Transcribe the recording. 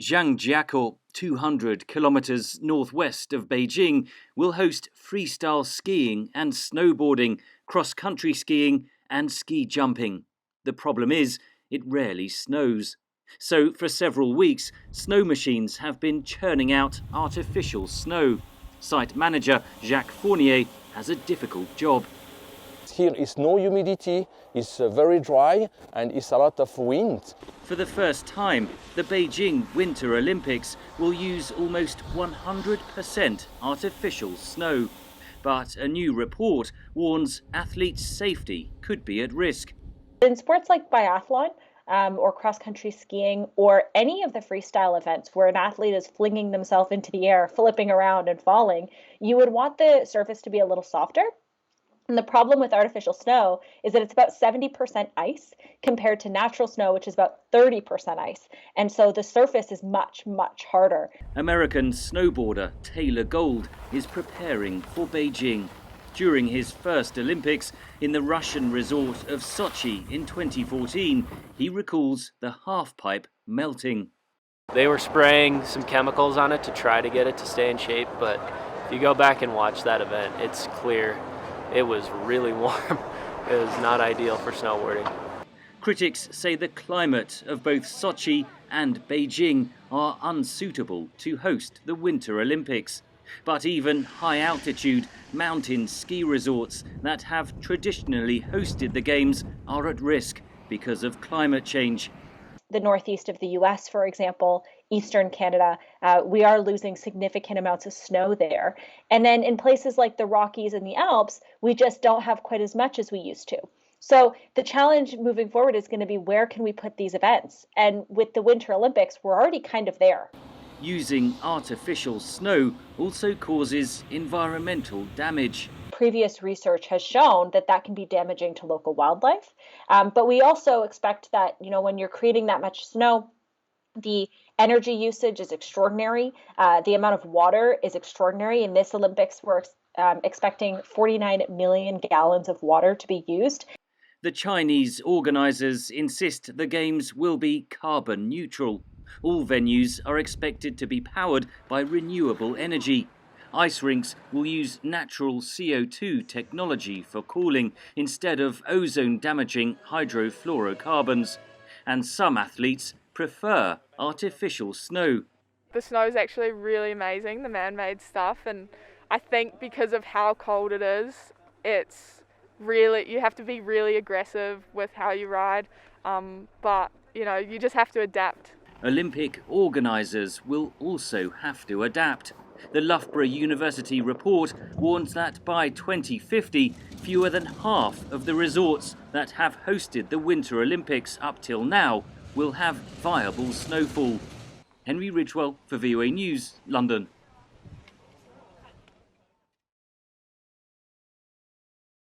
Zhangjiakou, 200 kilometers northwest of Beijing, will host freestyle skiing and snowboarding, cross-country skiing and ski jumping. The problem is, it rarely snows. So for several weeks, snow machines have been churning out artificial snow. Site manager Jacques Fournier has a difficult job. Here is no humidity, it's very dry and it's a lot of wind. For the first time, the Beijing Winter Olympics will use almost 100% artificial snow. But a new report warns athletes' safety could be at risk. In sports like biathlon or cross-country skiing or any of the freestyle events where an athlete is flinging themselves into the air, flipping around and falling, you would want the surface to be a little softer. And the problem with artificial snow is that it's about 70% ice compared to natural snow, which is about 30% ice. And so the surface is much, much harder. American snowboarder Taylor Gold is preparing for Beijing. During his first Olympics in the Russian resort of Sochi in 2014, he recalls the halfpipe melting. They were spraying some chemicals on it to try to get it to stay in shape, but if you go back and watch that event, it's clear. It was really warm. It was not ideal for snowboarding. Critics say the climate of both Sochi and Beijing are unsuitable to host the Winter Olympics. But even high-altitude mountain ski resorts that have traditionally hosted the Games are at risk because of climate change. The northeast of the US, for example, eastern Canada, we are losing significant amounts of snow there. And then in places like the Rockies and the Alps, we just don't have quite as much as we used to. So the challenge moving forward is going to be, where can we put these events? And with the Winter Olympics, we're already kind of there. Using artificial snow also causes environmental damage. Previous research has shown that that can be damaging to local wildlife. But we also expect that, when you're creating that much snow, the energy usage is extraordinary. The amount of water is extraordinary. In this Olympics, we're expecting 49 million gallons of water to be used. The Chinese organizers insist the Games will be carbon neutral. All venues are expected to be powered by renewable energy. Ice rinks will use natural CO2 technology for cooling instead of ozone-damaging hydrofluorocarbons. And some athletes prefer artificial snow. The snow is actually really amazing, the man-made stuff, and I think because of how cold it is, you have to be really aggressive with how you ride, but you just have to adapt. Olympic organisers will also have to adapt. The Loughborough University report warns that by 2050, fewer than half of the resorts that have hosted the Winter Olympics up till now will have viable snowfall. Henry Ridgwell for VOA News, London.